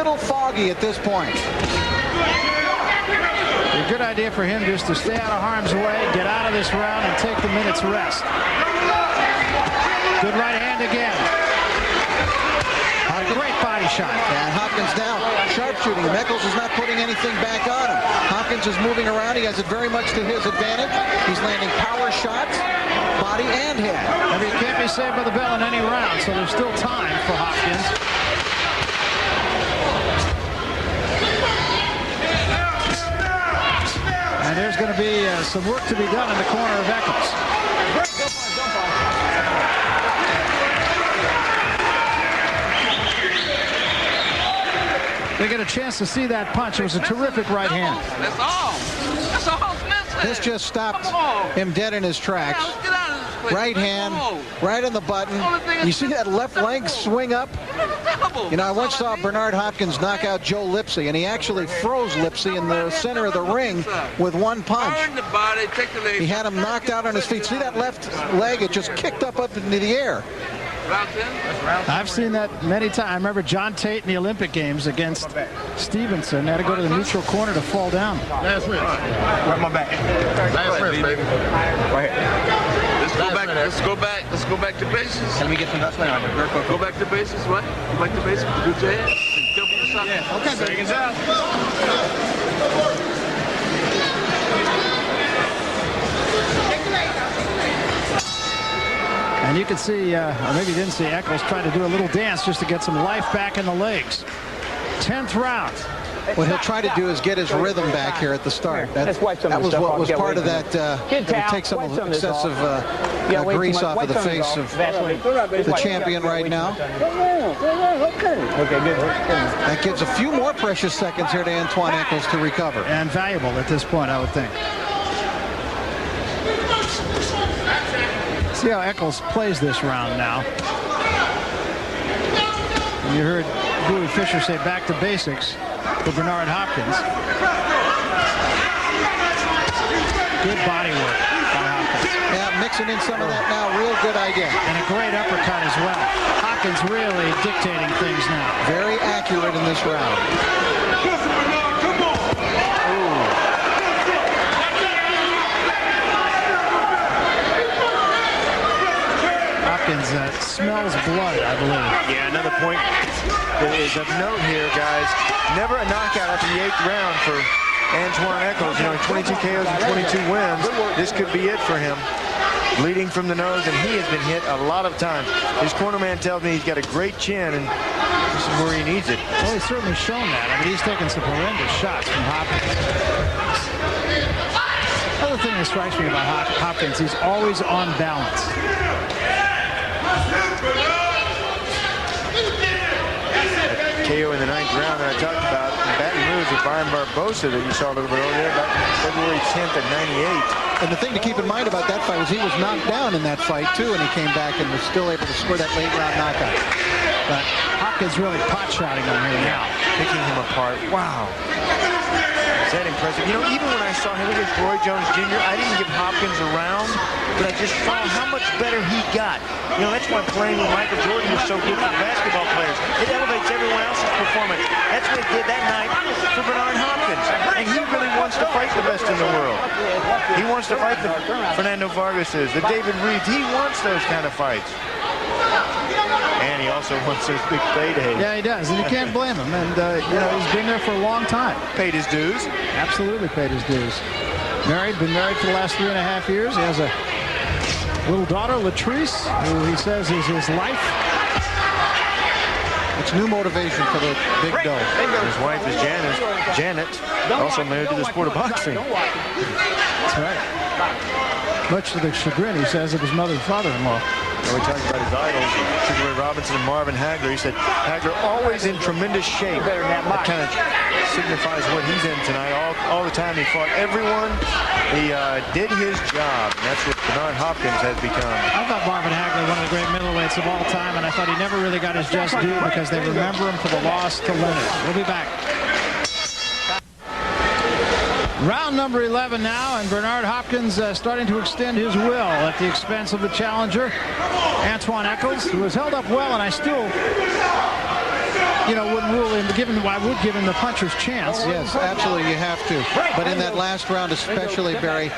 little foggy at this point. A good idea for him just to stay out of harm's way, get out of this round, and take the minute's rest. Good right hand again. A great body shot. And Hopkins now sharpshooting him. Echols is not putting anything back on him. Hopkins is moving around. He has it very much to his advantage. He's landing power shots, body and head. I mean, he can't be saved by the bell in any round, so there's still time for Hopkins. And there's going to be some work to be done in the corner of Echols. They get a chance to see that punch. It was a terrific right hand. That's all. That's all. This just stopped him dead in his tracks. Right hand, right on the button. You see that left leg swing up? You know, I once saw Bernard Hopkins knock out Joe Lipsy, and he actually froze Lipsy in the center of the ring with one punch. He had him knocked out on his feet. See that left leg? It just kicked up into the air. I've seen that many times. I remember John Tate in the Olympic Games against Stevenson. Had to go to the neutral corner to fall down. Last wrist. Right my back. Last wrist, baby. Right here. Let's go back to basics. Let me get some dust on you. Go back to basics, what? Go back to basics. Good your head. Kill for yourself. Yeah. Okay, seconds out. And you can see, or maybe you didn't see, Echols trying to do a little dance just to get some life back in the legs. 10th round. What he'll try to do is get his rhythm back here at the start. That was what was part of that. Take some excessive grease off of the face of the champion right now. That gives a few more precious seconds here to Antwun Echols to recover. And valuable at this point, I would think. See how Echols plays this round now. And you heard Bowie Fischer say back to basics for Bernard Hopkins. Good body work by Hopkins. Yeah, mixing in some of that now, real good idea. And a great uppercut as well. Hopkins really dictating things now. Very accurate in this round. Hopkins smells blood, I believe. Yeah, another point that is of note here, guys. Never a knockout after the 8th round for Antwun Echols. You know, 22 KOs and 22 wins. This could be it for him. Bleeding from the nose, and he has been hit a lot of times. His corner man tells me he's got a great chin, and this is where he needs it. Well, he's certainly shown that. I mean, he's taken some horrendous shots from Hopkins. Another thing that strikes me about Hopkins, he's always on balance. KO in the 9th round that I talked about in Baton Rouge with Brian Barbosa that you saw a little bit earlier, back February 10th at 98. And the thing to keep in mind about that fight was he was knocked down in that fight too, and he came back and was still able to score that late round knockout. But Hopkins really pot-shotting on him now. Picking him apart. Wow. Is that impressive? You know, even when I saw him against Roy Jones Jr., I didn't give Hopkins a round, but I just saw how much better he got. You know, that's why playing with Michael Jordan was so good for the basketball players. It elevates everyone else's performance. That's what it did that night for Bernard Hopkins. And he really wants to fight the best in the world. He wants to fight the Fernando Vargases, the David Reeds. He wants those kind of fights. And he also wants those big paydays. Yeah, he does, and you can't blame him. And, you know, he's been there for a long time. Paid his dues. Absolutely paid his dues. Been married for the last 3.5 years. He has a little daughter, Latrice, who he says is his life. It's new motivation for the big dough. His wife is Janet, also married to the sport of boxing. That's right. Much to the chagrin, he says, of his mother and father-in-law. We talked about his idols, Sugar Ray Robinson and Marvin Hagler. He said Hagler always in tremendous shape. That kind of signifies what he's in tonight. All the time he fought everyone. He did his job. And that's what Bernard Hopkins has become. I thought Marvin Hagler one of the great middleweights of all time, and I thought he never really got his just due because they remember him for the loss to Leonard. We'll be back. Round number 11 now, and Bernard Hopkins starting to extend his will at the expense of the challenger, Antwun Echols, who has held up well, and I still, you know, wouldn't rule him I would give him the puncher's chance. Yes, absolutely, you have to. But in that last round especially, Barry,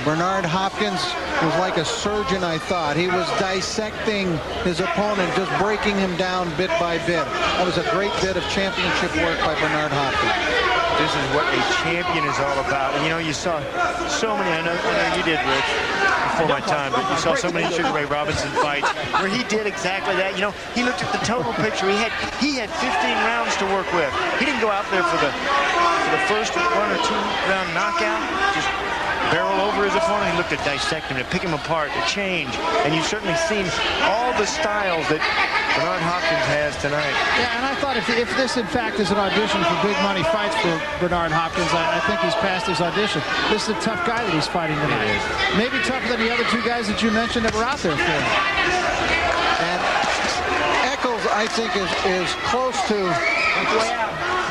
Bernard Hopkins was like a surgeon, I thought. He was dissecting his opponent, just breaking him down bit by bit. That was a great bit of championship work by Bernard Hopkins. This is what a champion is all about. And, you know, you saw so many, I know you did, Rich, before my time, but you saw so many Sugar Ray Robinson fights where he did exactly that. You know, he looked at the total picture. He had 15 rounds to work with. He didn't go out there for the first 1 or 2 round knockout, just barrel over his opponent. He looked to dissect him, to pick him apart, to change. And you've certainly seen all the styles that Bernard Hopkins has tonight. Yeah, and I thought if this, in fact, is an audition for big money fights for Bernard Hopkins, I think he's passed his audition. This is a tough guy that he's fighting tonight. Maybe tougher than the other 2 guys that you mentioned that were out there for him. And Echols, I think, is close to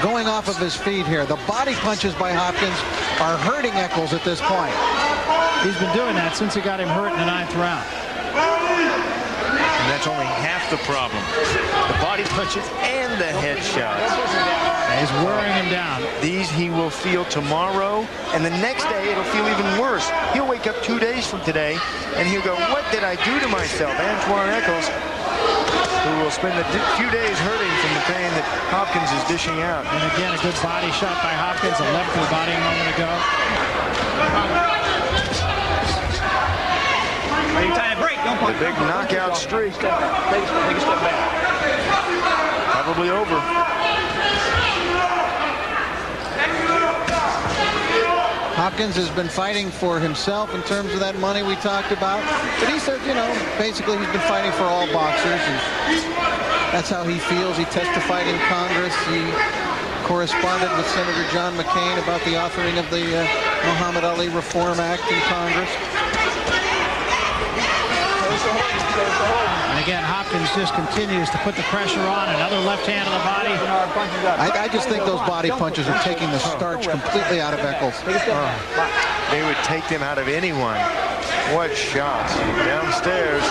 going off of his feet here. The body punches by Hopkins are hurting Echols at this point. He's been doing that since he got him hurt in the 9th round. And that's only half the problem. The body punches and the headshots. He's wearing him down. These he will feel tomorrow, and the next day it'll feel even worse. He'll wake up 2 days from today, and he'll go, what did I do to myself? Antwun Echols, who will spend a few days hurting from the pain that Hopkins is dishing out. And again, a good body shot by Hopkins, a left to the body a moment ago. The big knockout streak. Probably over. Hopkins has been fighting for himself in terms of that money we talked about. But he said, you know, basically he's been fighting for all boxers. And that's how he feels. He testified in Congress. He corresponded with Senator John McCain about the authoring of the Muhammad Ali Reform Act in Congress. And again, Hopkins just continues to put the pressure on. Another left hand on the body. I just think those body punches are taking the starch completely out of Echols. They would take them out of anyone. What shots. Downstairs,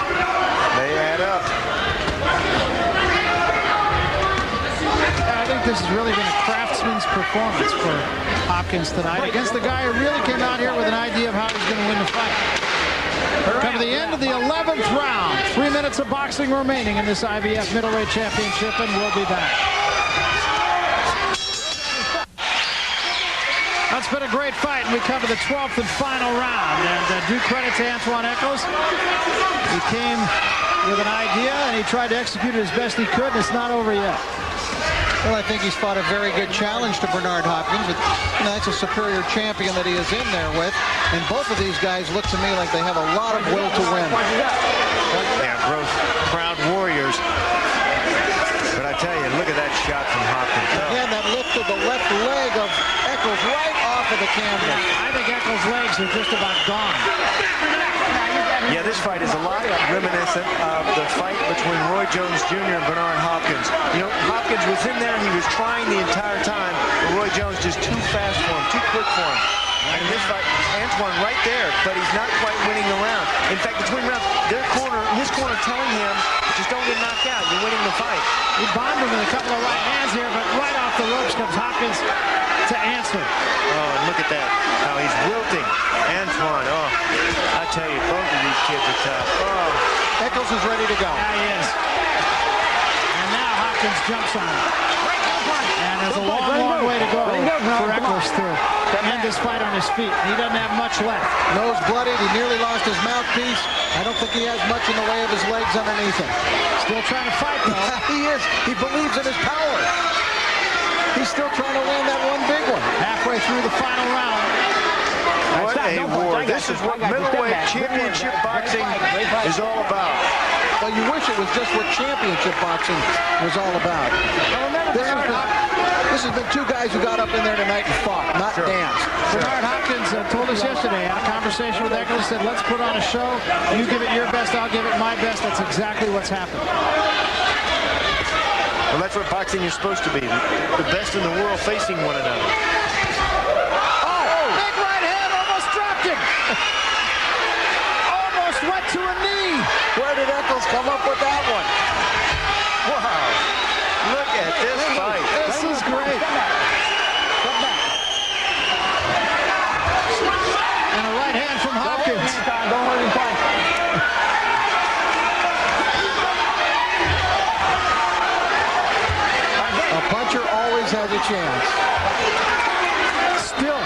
they add up. I think this has really been a craftsman's performance for Hopkins tonight against the guy who really came out here with an idea of how he's going to win the fight. Come to the end of the 11th round. 3 minutes of boxing remaining in this IBF middleweight championship, and we'll be back. That's been a great fight, and we come to the 12th and final round. And due credit to Antwun Echols. He came with an idea, and he tried to execute it as best he could, and it's not over yet. Well, I think he's fought a very good challenge to Bernard Hopkins. But, you know, that's a superior champion that he is in there with. And both of these guys look to me like they have a lot of will to win. Yeah, both proud warriors. But I tell you, look at that shot from Hopkins. Again, that lift of the left leg of Echols right off of the canvas. I think Echols' legs are just about gone. Yeah, this fight is a lot reminiscent of the fight between Roy Jones Jr. and Bernard Hopkins. You know, Hopkins was in there and he was trying the entire time, but Roy Jones just too fast for him, too quick for him. And in this fight, Antwun right there, but he's not quite winning the round. In fact, between rounds, his corner telling him, just don't get knocked out, you're winning the fight. He bombed him with a couple of right hands here, but right off the ropes comes Hopkins to answer. Oh, and look at that, how he's wilting. Antwun, oh, I tell you, both of these kids are tough. Oh. Echols is ready to go. Yeah, he is. And now Hopkins jumps on him. And there's a long, long way to go for Echols to end this fight on his feet. He doesn't have much left. Nose bloodied. He nearly lost his mouthpiece. I don't think he has much in the way of his legs underneath him. Still trying to fight, though. He is. He believes in his power. He's still trying to land that one big one. Halfway through the final round. What a war. This is what middleweight championship boxing is all about. Well, you wish it was just what championship boxing was all about. This has been 2 guys who got up in there tonight and fought, not danced. Bernard Hopkins told us yesterday, had a conversation with Echols, said, let's put on a show. You give it your best, I'll give it my best. That's exactly what's happened. Well, that's what boxing is supposed to be. The best in the world facing one another. Big right hand, almost dropped him. Almost went to a knee. Where did Echols come up with that one? Wow. Look at this fight. This is chance. Still,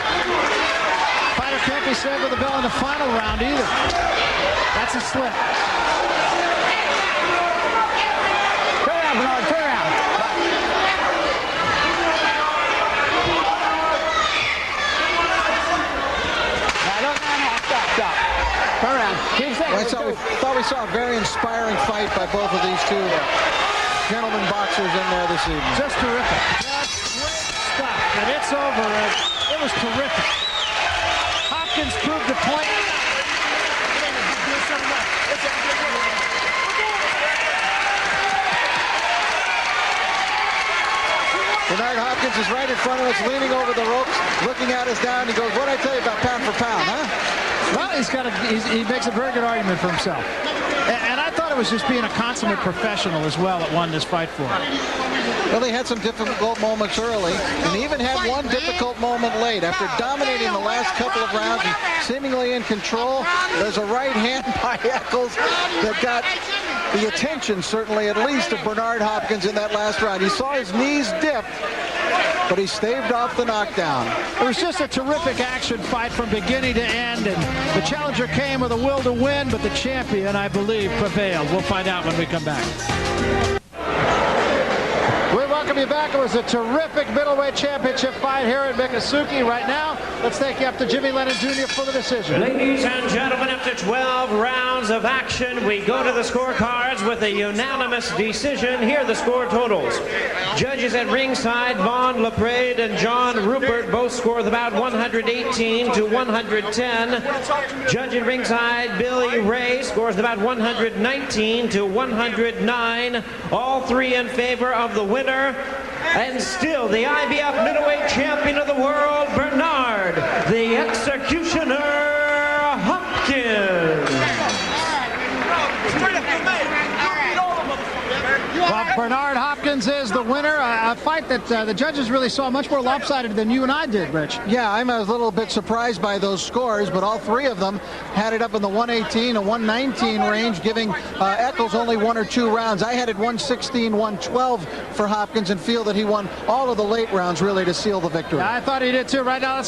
fighter can't be saved with the bell in the final round either. That's a slip. Turn around, Bernard, turn around. No, stop. Turn around. Keep Well, I thought we saw a very inspiring fight by both of these two gentlemen boxers in there this evening. Just terrific. Just great stuff. And it's over. It was terrific. Hopkins proved the point. Bernard Hopkins is right in front of us, leaning over the ropes, looking at us down. He goes, "What'd I tell you about pound for pound, huh?" Well, he makes a very good argument for himself. And I thought it was just being a consummate professional as well that won this fight for him. Well, he had some difficult moments early, and he even had one difficult moment late. After dominating the last couple of rounds and seemingly in control, there's a right hand by Echols that got the attention, certainly at least, of Bernard Hopkins in that last round. He saw his knees dip, but he staved off the knockdown. It was just a terrific action fight from beginning to end, and the challenger came with a will to win, but the champion, I believe, prevailed. We'll find out when we come back. We welcome you back. It was a terrific middleweight championship fight here at Miccosukee. Right now, let's take you up to Jimmy Lennon Jr. for the decision. Ladies and gentlemen, after 12 rounds of action, we go to the scorecards with a unanimous decision. Here are the score totals. Judges at ringside, Vaughn LaPrade and John Rupert both scored about 118 to 110. Judge at ringside, Billy Ray, scores about 119 to 109. All three in favor of the winner. And still the IBF middleweight champion of the world, Bernard, the Executioner Hopkins. Well, Bernard Hopkins is the winner. A fight that the judges really saw much more lopsided than you and I did, Rich. Yeah, I'm a little bit surprised by those scores, but all three of them had it up in the 118 and 119 range, giving Echols only 1 or 2 rounds. I had it 116, 112 for Hopkins and feel that he won all of the late rounds really to seal the victory. I thought he did too. Right now, let's